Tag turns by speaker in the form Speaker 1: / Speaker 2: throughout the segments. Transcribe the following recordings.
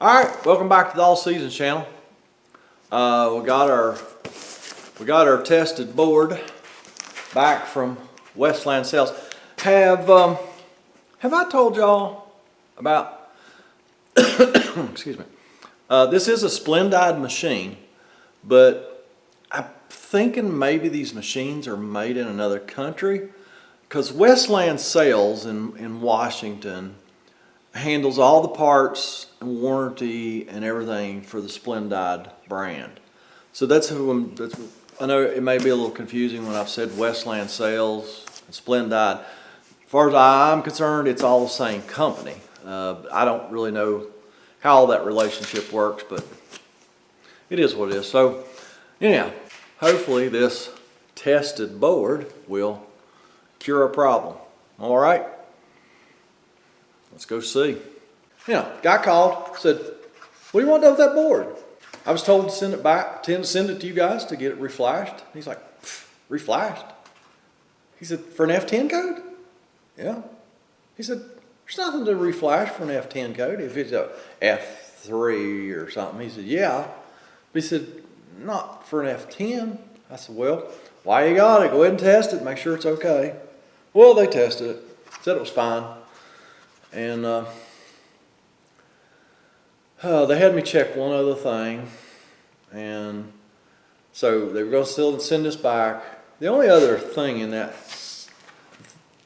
Speaker 1: All right, welcome back to the All Seasons channel. We got our tested board back from Westland Sales. Have I told y'all about? Excuse me. This is a Splendide machine, but I'm thinking maybe these machines are made in another country, because Westland Sales in Washington handles all the parts and warranty and everything for the Splendide brand. So I know it may be a little confusing when I've said Westland Sales and Splendide. As far as I'm concerned, it's all the same company. I don't really know how all that relationship works, but it is what it is. So anyhow, hopefully this tested board will cure a problem. All right? Let's go see. Guy called, said, what do you want to do with that board? I was told to send it back, to send it to you guys to get it reflashed. He's like, reflashed? He said, for an F10 code? Yeah. He said, there's nothing to reflash for an F10 code if it's a F3 or something. He said, yeah. But he said, not for an F10. I said, well, why you got it? Go ahead and test it, make sure it's okay. Well, they tested it, said it was fine. And they had me check one other thing, and so they were going to still send this back. The only other thing in that,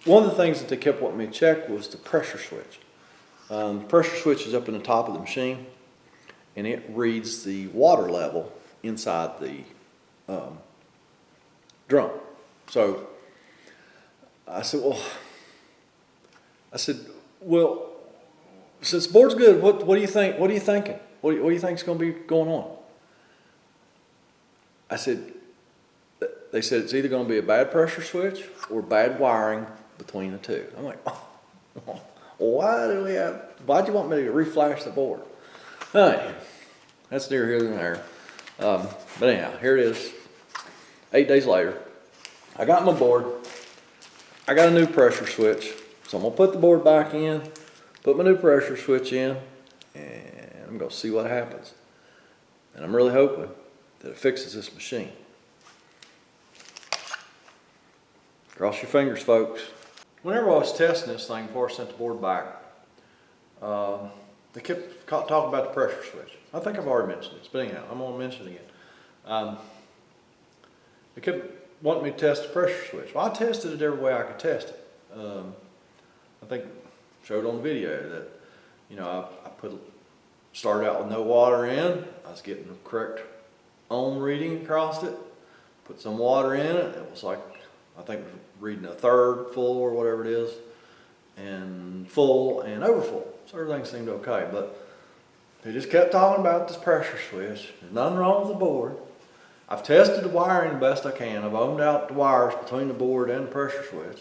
Speaker 1: one of the things that they kept wanting me to check was the pressure switch. The pressure switch is up in the top of the machine, and it reads the water level inside the drum. So I said, well, since the board's good, what do you think? What are you thinking? What do you think is going to be going on? I said, they said it's either going to be a bad pressure switch or bad wiring between the two. I'm like, oh, why'd you want me to reflash the board? Anyway, that's neither here nor there. But anyhow, here it is. 8 days later, I got my board. I got a new pressure switch. So I'm going to put the board back in, put my new pressure switch in, and I'm going to see what happens. And I'm really hoping that it fixes this machine. Cross your fingers, folks. Whenever I was testing this thing before I sent the board back, they kept talking about the pressure switch. I think I've already mentioned this, but anyhow, I'm going to mention it again. They kept wanting me to test the pressure switch. Well, I tested it every way I could test it. I think I showed on the video that, I started out with no water in. I was getting the correct ohm reading across it. Put some water in it. It was like, I think it was reading a third full or whatever it is, and full and overfull. So everything seemed okay, but they just kept talking about this pressure switch. There's nothing wrong with the board. I've tested the wiring the best I can. I've ohmed out the wires between the board and the pressure switch,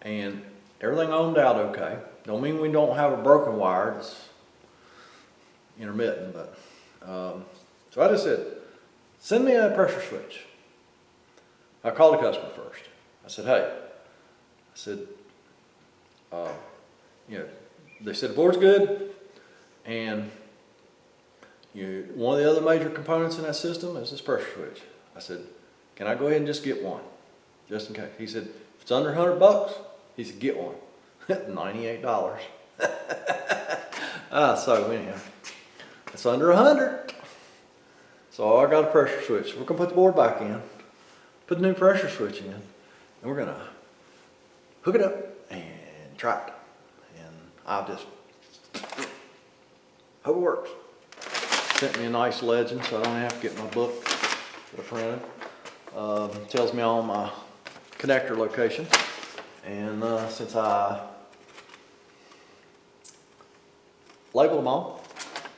Speaker 1: and everything ohmed out okay. Don't mean we don't have a broken wire. It's intermittent, but so I just said, send me a pressure switch. I called the customer first. I said, hey, they said the board's good, and one of the other major components in that system is this pressure switch. I said, can I go ahead and just get one, just in case? He said, if it's under $100, he said, get one. $98. So anyhow, it's under 100. So I got a pressure switch. We're gonna put the board back in, put the new pressure switch in, and we're gonna hook it up and try it. And I'll just hope it works. Sent me a nice legend, so I don't have to get my book that I printed. Tells me all my connector location. And since I labeled them all,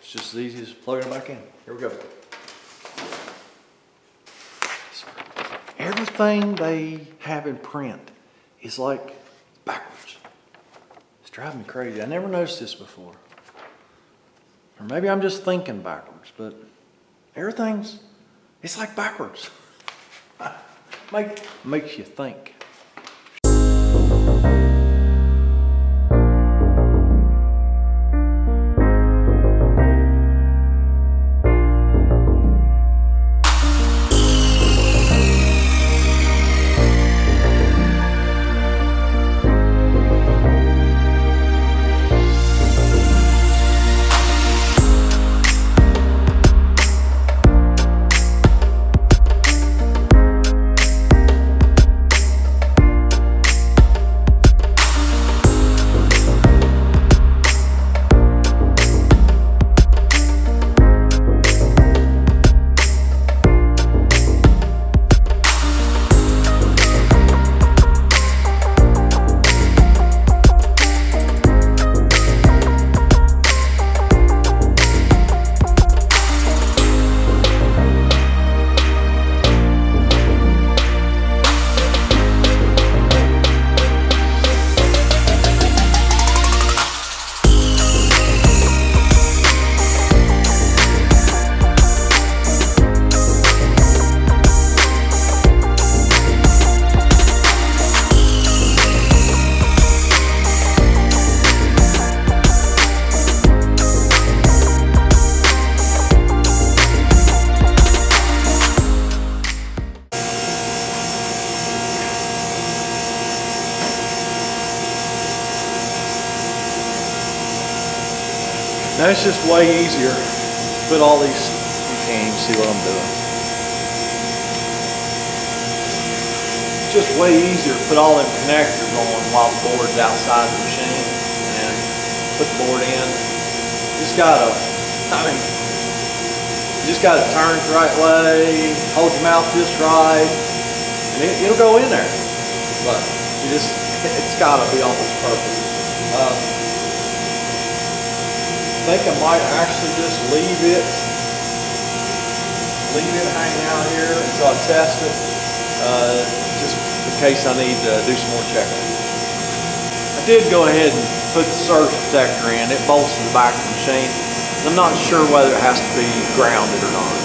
Speaker 1: it's just as easy as plugging them back in. Here we go. Everything they have in print is like backwards. It's driving me crazy. I never noticed this before. Or maybe I'm just thinking backwards, but it's like backwards. Makes you think. Now it's just way easier to put all these, you can't even see what I'm doing. It's just way easier to put all them connectors on while the board's outside the machine and put the board in. Just gotta, you just gotta turn it the right way, hold your mouth just right, and it'll go in there. But it's gotta be almost perfect. I think I might actually just leave it hanging out here until I test it, just in case I need to do some more checking. I did go ahead and put the surge protector in. It bolts to the back of the machine. I'm not sure whether it has to be grounded or not.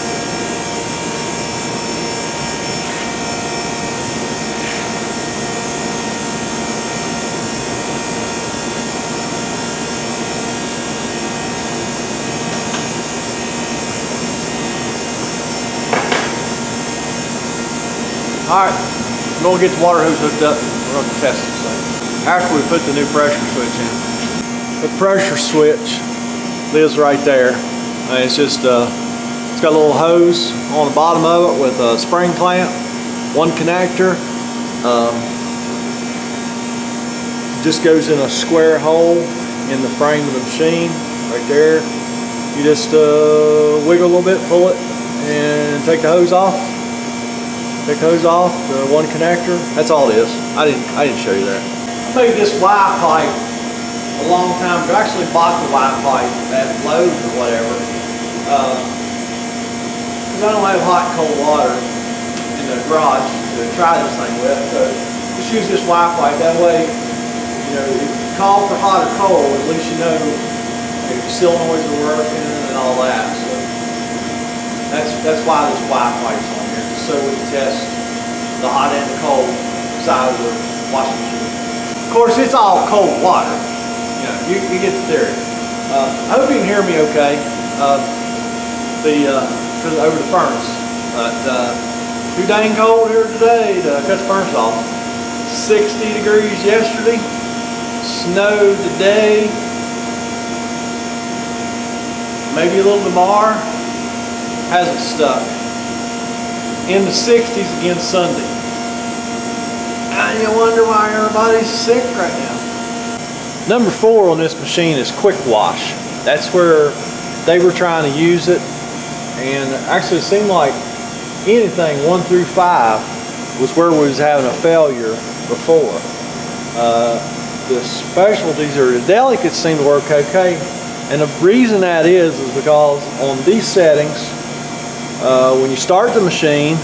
Speaker 1: Alright, I'm going to get the water hose hooked up and we're going to test this thing. After we put the new pressure switch in. The pressure switch lives right there. It's just, it's got a little hose on the bottom of it with a spring clamp, one connector. Just goes in a square hole in the frame of the machine, right there. You just wiggle a little bit, pull it, and take the hose off. Take the hose off, the one connector. That's all it is. I didn't show you that. I made this Y pipe a long time ago. I actually bought the Y pipe at Lowe's or whatever. Because I don't have hot and cold water in the garage to try this thing with. So just use this Y pipe. That way, you know, if you call for hot or cold, at least you know your solenoids are working and all that. So that's why this Y pipe's on here. So we can test the hot and the cold side of the washing machine. Of course, it's all cold water. You know, you get the theory. I hope you can hear me okay. Over the furnace. But too dang cold here today to cut the furnace off. 60 degrees yesterday. Snowed today. Maybe a little tomorrow. Hasn't stuck. In the 60s again Sunday. And you wonder why everybody's sick right now. Number 4 on this machine is quick wash. That's where they were trying to use it. And actually it seemed like anything 1 through 5 was where we was having a failure before. The specialties or the delicates seem to work okay. And the reason that is because on these settings, when you start the machine,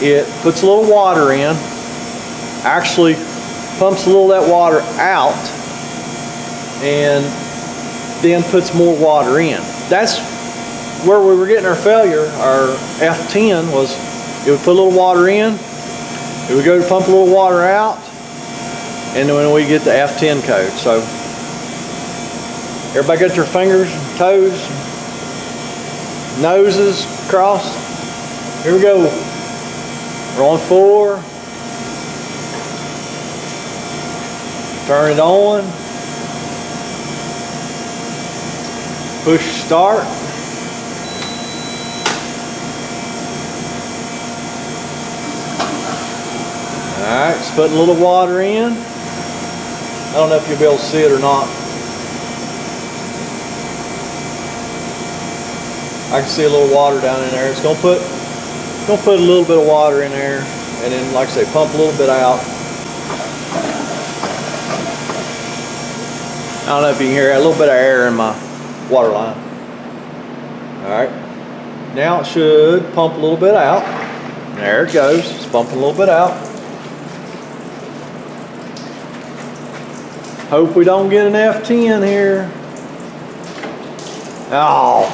Speaker 1: it puts a little water in, actually pumps a little of that water out, and then puts more water in. That's where we were getting our failure. Our F10 was, it would put a little water in, it would go to pump a little water out, and then we get the F10 code. So everybody got their fingers and toes, noses crossed. Here we go. We're on 4. Turn it on. Push start. Alright, it's putting a little water in. I don't know if you'll be able to see it or not. I can see a little water down in there. It's gonna put a little bit of water in there, and then, like I say, pump a little bit out. I don't know if you can hear a little bit of air in my water line. All right, now it should pump a little bit out. There it goes. It's pumping a little bit out. Hope we don't get an F10 here. Oh.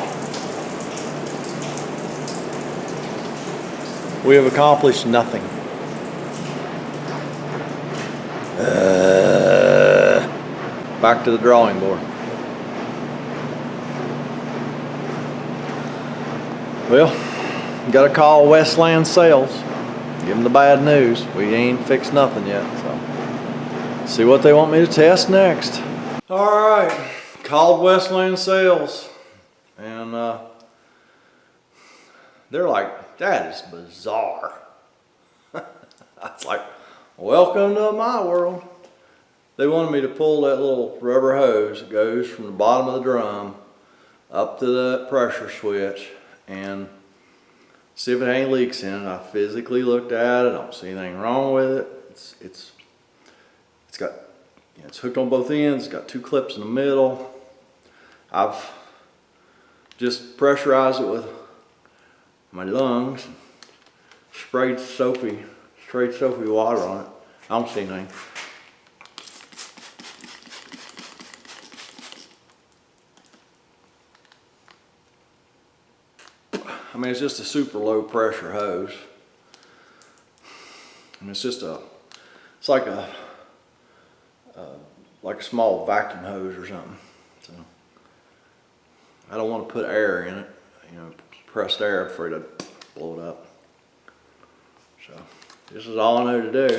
Speaker 1: We have accomplished nothing. Back to the drawing board. Well, got to call Westland Sales. Give them the bad news. We ain't fixed nothing yet. So, see what they want me to test next. All right, called Westland Sales, and they're like, that is bizarre. I was like, welcome to my world. They wanted me to pull that little rubber hose that goes from the bottom of the drum up to the pressure switch and see if it ain't leaks in it. I physically looked at it. I don't see anything wrong with it. It's got, you know, it's hooked on both ends. It's got 2 clips in the middle. I've just pressurized it with my lungs, sprayed soapy water on it. I don't see anything. I mean, it's just a super low pressure hose. And it's just it's like a small vacuum hose or something. So I don't want to put air in it, you know, compressed air before it blow it up. So this is all I know to do.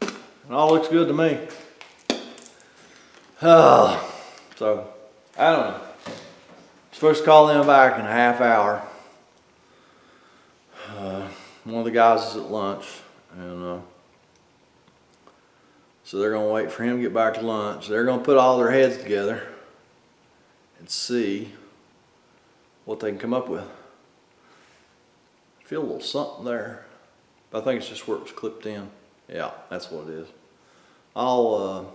Speaker 1: It all looks good to me. So I don't know. I'm supposed to call them back in a half hour. One of the guys is at lunch, and so they're gonna wait for him to get back to lunch. They're gonna put all their heads together and see what they can come up with. Feel a little something there, but I think it's just where it was clipped in. Yeah, that's what it is. I'll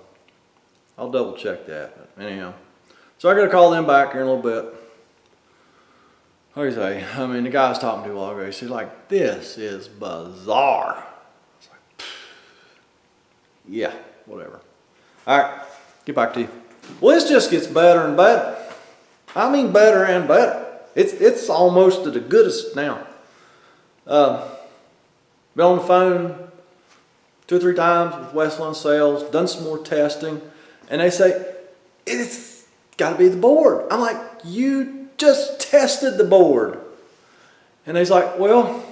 Speaker 1: double check that. But anyhow, so I gotta call them back here in a little bit. What do you say? I mean, the guy I was talking to a while ago, he's like, this is bizarre. I was like, yeah, whatever. All right, get back to you. Well, this just gets better and better. I mean, better and better. It's almost to the goodest now. Been on the phone 2 or 3 times with Westland Sales, done some more testing, and they say, it's gotta be the board. I'm like, you just tested the board. And he's like, well,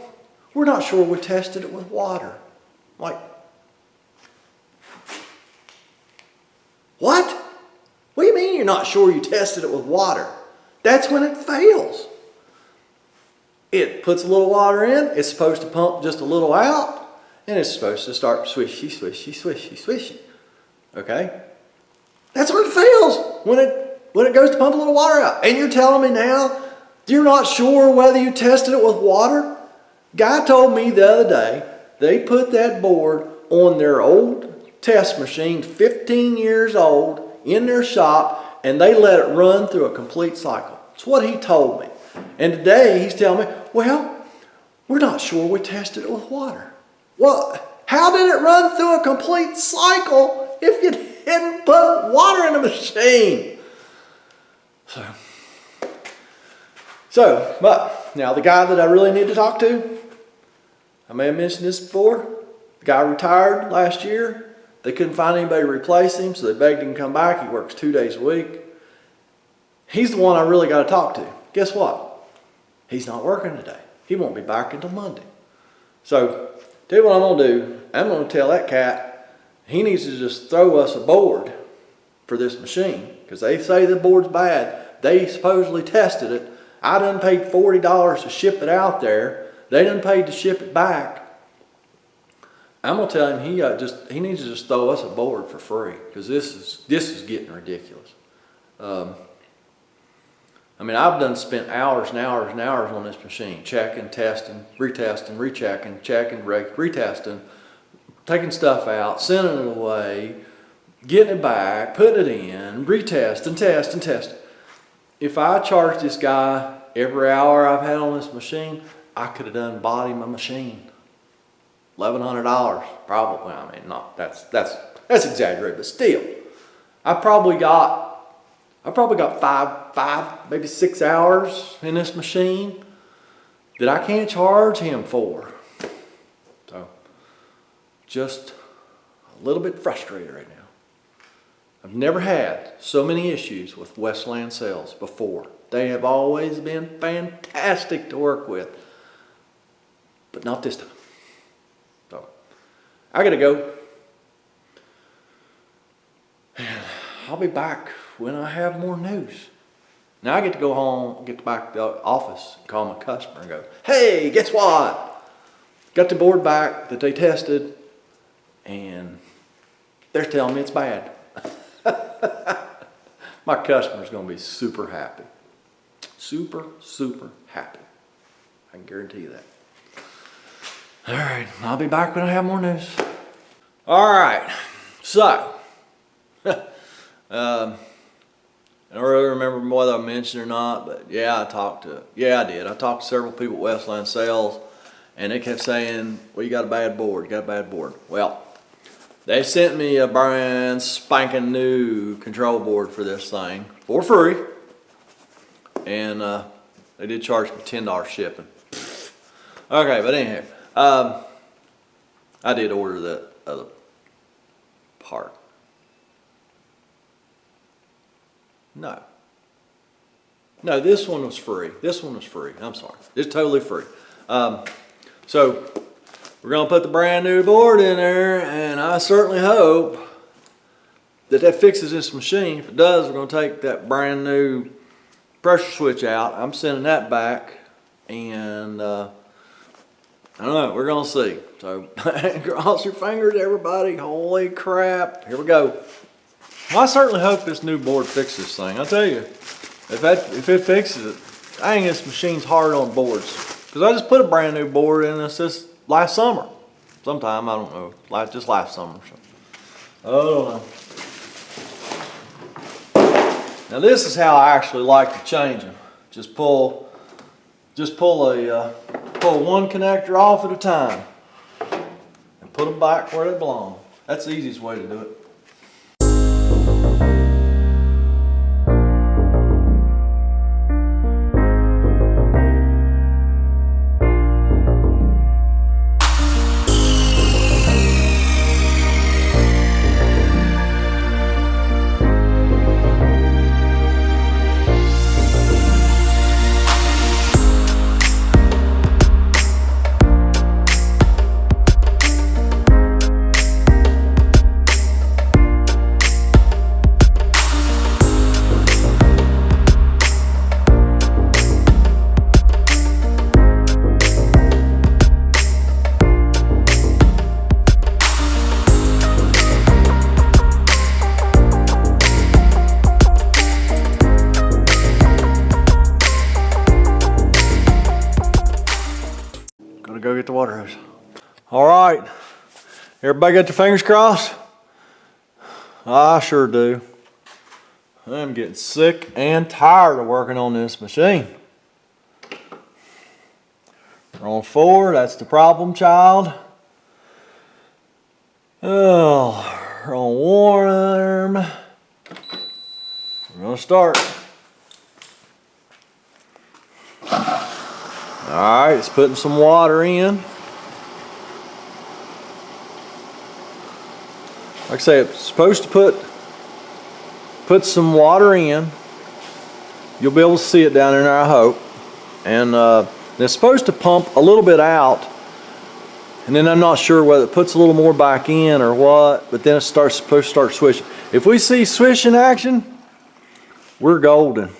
Speaker 1: we're not sure we tested it with water. I'm like, what? What do you mean you're not sure you tested it with water? That's when it fails. It puts a little water in, it's supposed to pump just a little out, and it's supposed to start swishy, swishy, swishy, swishy. Okay? That's when it fails, when it goes to pump a little water out. And you're telling me now you're not sure whether you tested it with water? Guy told me the other day they put that board on their old test machine, 15 years old, in their shop, and they let it run through a complete cycle. That's what he told me. And today he's telling me, well, we're not sure we tested it with water. Well, how did it run through a complete cycle if you didn't put water in the machine? So, but now the guy that I really need to talk to, I may have mentioned this before, the guy retired last year. They couldn't find anybody to replace him, so they begged him to come back. He works 2 days a week. He's the one I really got to talk to. Guess what? He's not working today. He won't be back until Monday. So, tell you what I'm going to do. I'm going to tell that cat he needs to just throw us a board for this machine, because they say the board's bad. They supposedly tested it. I done paid $40 to ship it out there. They done paid to ship it back. I'm gonna tell him he needs to just throw us a board for free, because this is getting ridiculous. I mean, I've spent hours and hours and hours on this machine, checking, testing, retesting, rechecking, checking, retesting, taking stuff out, sending it away, getting it back, putting it in, retest and test and test. If I charged this guy every hour I've had on this machine, I could have done bought him a machine. $1,100 probably. I mean, not that's exaggerated, but still, I probably got 5 maybe 6 hours in this machine that I can't charge him for. So, just a little bit frustrated right now. I've never had so many issues with Westland Sales before. They have always been fantastic to work with, but not this time. So, I gotta go. I'll be back when I have more news. Now I get to go home, get back to the office, and call my customer and go, hey, guess what? Got the board back that they tested, and they're telling me it's bad. My customer's gonna be super happy. Super, super happy. I can guarantee you that. All right, I'll be back when I have more news. All right, so, I don't really remember whether I mentioned it or not, but yeah, I did. I talked to several people at Westland Sales, and they kept saying, well, you got a bad board, you got a bad board. Well, they sent me a brand spanking new control board for this thing for free, and they did charge me $10 shipping. Okay, but anyhow, I did order the other part. No, this one was free. This one was free. I'm sorry. It's totally free. So we're going to put the brand new board in there, and I certainly hope that fixes this machine. If it does, we're going to take that brand new pressure switch out. I'm sending that back, and I don't know. We're going to see. So cross your fingers, everybody. Holy crap. Here we go. Well, I certainly hope this new board fixes this thing. I'll tell you, if it fixes it, dang, this machine's hard on boards. Because I just put a brand new board in this last summer. Sometime, I don't know, just last summer. So. I don't know. Now this is how I actually like to change them. Just pull one connector off at a time and put them back where they belong. That's the easiest way to do it. Go get the water hose. All right, everybody got their fingers crossed? I sure do. I'm getting sick and tired of working on this machine. We're on 4, that's the problem child. Oh, we're on warm. We're gonna start. All right, it's putting some water in. Like I say, it's supposed to put some water in. You'll be able to see it down in there, I hope. And it's supposed to pump a little bit out. And then I'm not sure whether it puts a little more back in or what, but then it's supposed to start swishing. If we see swishing action, we're golden.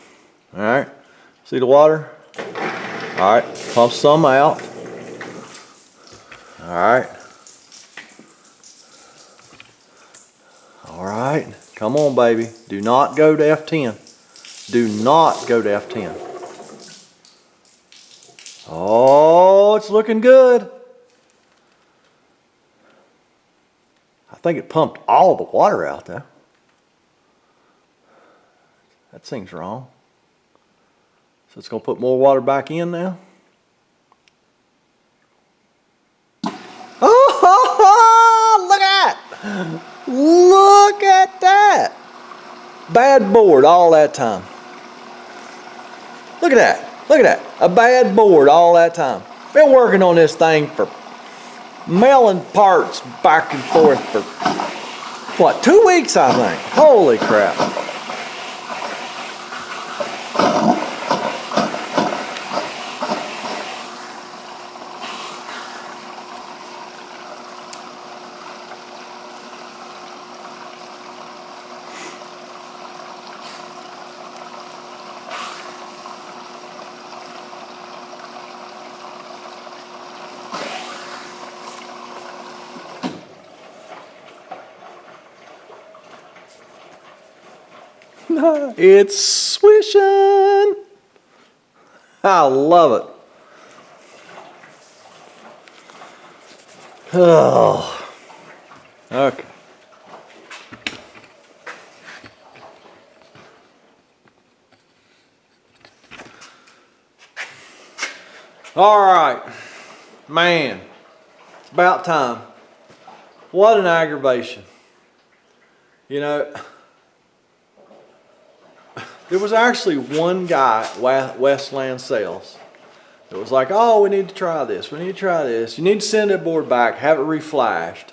Speaker 1: All right, see the water? All right, pump some out. All right. All right, come on, baby. Do not go to F10. Do not go to F10. Oh, it's looking good. I think it pumped all the water out there. That seems wrong. So it's going to put more water back in now. Oh, look at that. Look at that. Bad board all that time. Look at that. Look at that. A bad board all that time. Been working on this thing for mailing parts back and forth for, what, 2 weeks, I think. Holy crap. It's swishing. I love it. Oh, okay. All right, man, it's about time. What an aggravation. You know, there was actually one guy at Westland Sales that was like, oh, we need to try this, we need to try this. You need to send that board back, have it reflashed.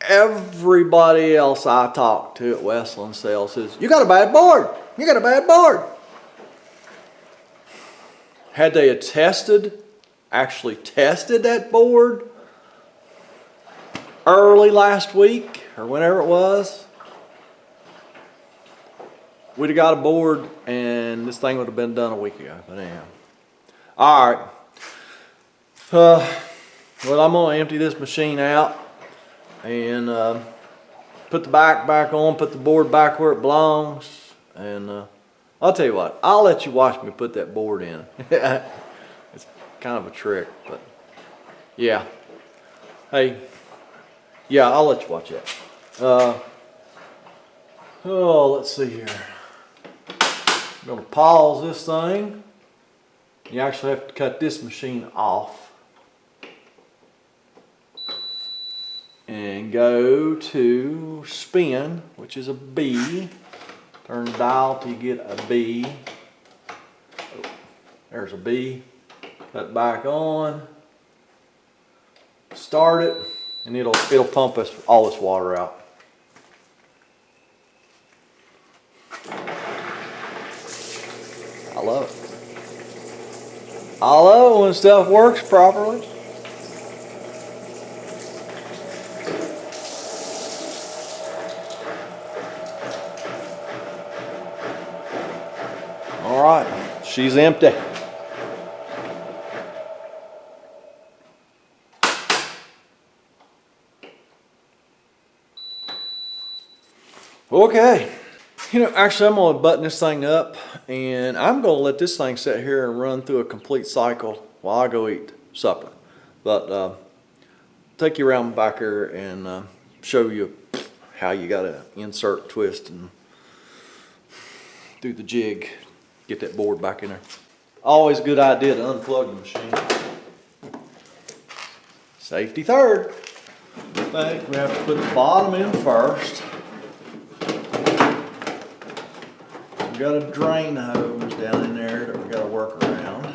Speaker 1: Everybody else I talked to at Westland Sales says, you got a bad board, you got a bad board. Had they actually tested that board early last week or whenever it was, we'd have got a board and this thing would have been done a week ago. But anyhow, all right. Well, I'm gonna empty this machine out and put the back on, put the board back where it belongs, and I'll tell you what, I'll let you watch me put that board in. It's kind of a trick, but yeah. Hey, yeah, I'll let you watch that. Oh, let's see here. I'm gonna pause this thing. You actually have to cut this machine off and go to spin, which is a B. Turn the dial till you get a B. Oh, there's a B. Cut back on. Start it, and it'll pump all this water out. I love it. I love it when stuff works properly. All right, she's empty. Okay, you know, actually I'm gonna button this thing up and I'm gonna let this thing sit here and run through a complete cycle while I go eat supper. But take you around back here and show you how you gotta insert, twist, and do the jig. Get that board back in there. Always a good idea to unplug the machine. Safety third. I think we have to put the bottom in first. We got a drain hose down in there that we got to work around. I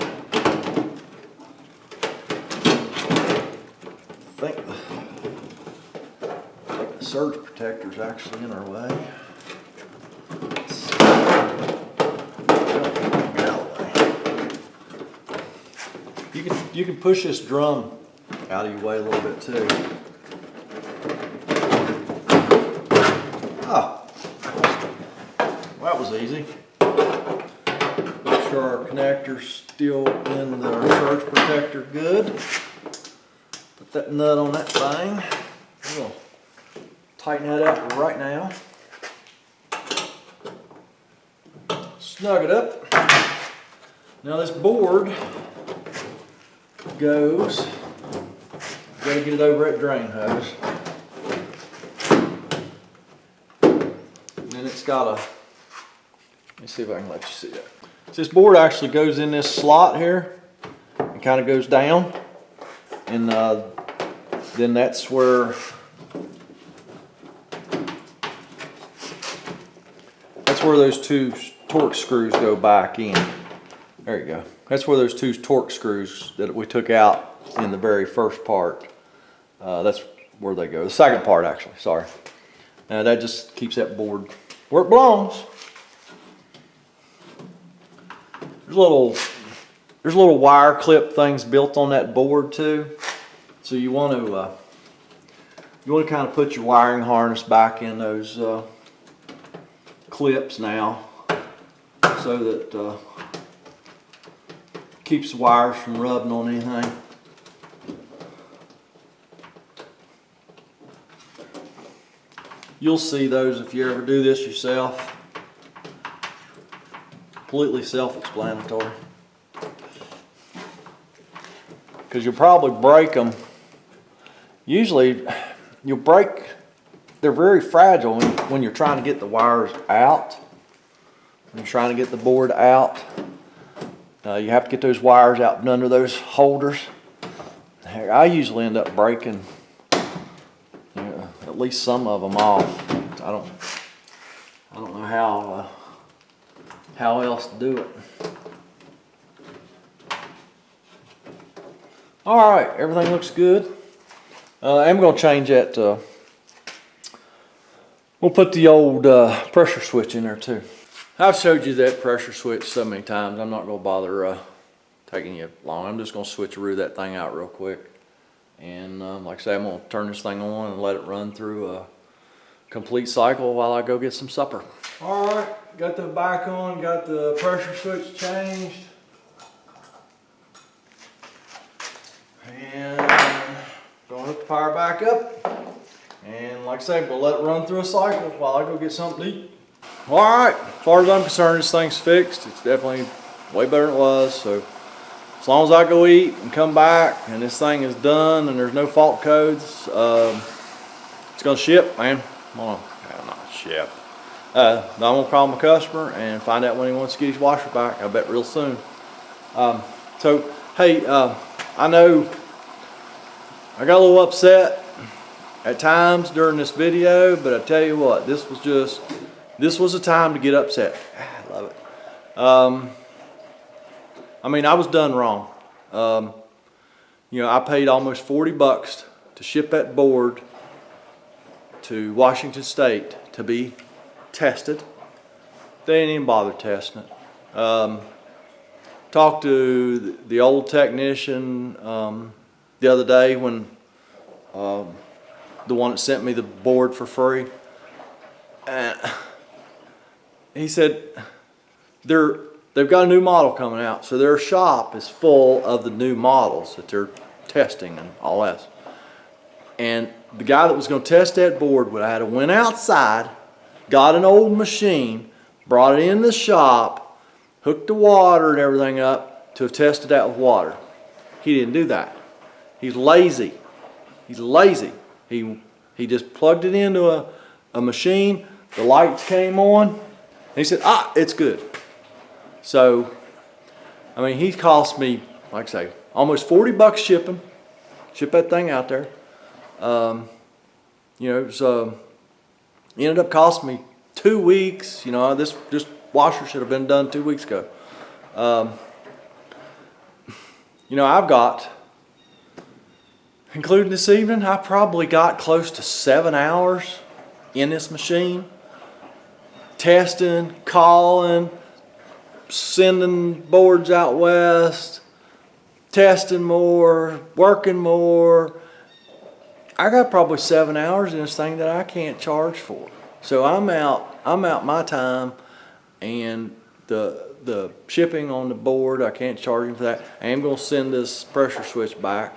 Speaker 1: think the surge protector is actually in our way. You can push this drum out of your way a little bit too. Ah, well, that was easy. Make sure our connector's still in the surge protector good. Put that nut on that thing. We'll tighten that up right now. Snug it up. Now this board goes, gotta get it over that drain hose. And then it's got a, let me see if I can let you see that. So this board actually goes in this slot here and kind of goes down. And then that's where those two torque screws go back in. There you go. That's where those two torque screws that we took out in the very first part, that's where they go. The second part, actually, sorry. That just keeps that board where it belongs. There's little wire clip things built on that board too. So you want to kind of put your wiring harness back in those clips now, so that keeps the wires from rubbing on anything. You'll see those if you ever do this yourself. Completely self-explanatory. Because you'll probably break them. Usually, you'll break, they're very fragile when you're trying to get the wires out. When you're trying to get the board out. You have to get those wires out and under those holders. Heck, I usually end up breaking at least some of them off. I don't know how else to do it. All right, everything looks good. I'm going to change that. We'll put the old pressure switch in there too. I've showed you that pressure switch so many times. I'm not going to bother taking you long. I'm just going to switcheroo that thing out real quick. And like I say, I'm going to turn this thing on and let it run through a complete cycle while I go get some supper. All right, got the back on, got the pressure switch changed. And going to hook the power back up. And like I say, we'll let it run through a cycle while I go get something to eat. All right, as far as I'm concerned, this thing's fixed. It's definitely way better than it was. So as long as I go eat and come back and this thing is done and there's no fault codes, it's gonna ship, man. Not ship. I'm gonna call my customer and find out when he wants to get his washer back. I bet real soon. So hey, I know I got a little upset at times during this video, but I tell you what, this was a time to get upset. I love it. I mean, I was done wrong. You know, I paid almost 40 bucks to ship that board to Washington State to be tested. They didn't even bother testing it. Talked to the old technician the other day when the one that sent me the board for free. And he said they've got a new model coming out, so their shop is full of the new models that they're testing and all that. And the guy that was going to test that board would have had to went outside, got an old machine, brought it in the shop, hooked the water and everything up to have tested that with water. He didn't do that. He's lazy. He's lazy. He just plugged it into a machine. The lights came on. And he said, it's good. So, I mean, he cost me, like I say, almost 40 bucks shipping. Ship that thing out there. You know, it was, ended up costing me 2 weeks. You know, this washer should have been done 2 weeks ago. You know, I've got, including this evening, I probably got close to 7 hours in this machine. Testing, calling, sending boards out west, testing more, working more. I got probably 7 hours in this thing that I can't charge for. So I'm out my time, and the shipping on the board, I can't charge him for that. I am going to send this pressure switch back,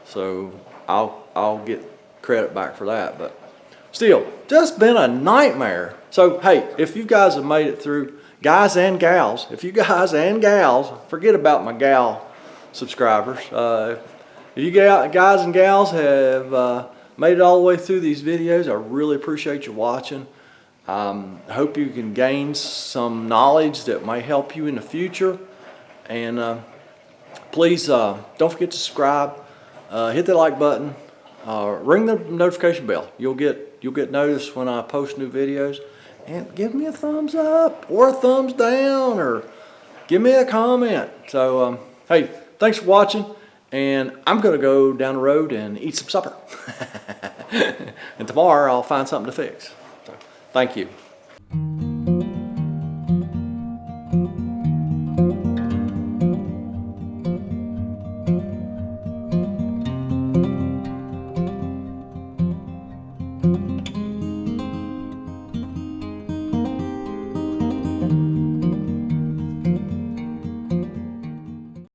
Speaker 1: so I'll get credit back for that. But still, just been a nightmare. So hey, if you guys have made it through, guys and gals, if you guys and gals, forget about my gal subscribers. If you guys and gals have made it all the way through these videos, I really appreciate you watching. I hope you can gain some knowledge that might help you in the future. And please don't forget to subscribe, hit that like button, ring the notification bell. You'll get notice when I post new videos. And give me a thumbs up or a thumbs down, or give me a comment. So hey, thanks for watching, and I'm gonna go down the road and eat some supper. And tomorrow I'll find something to fix. So, thank you.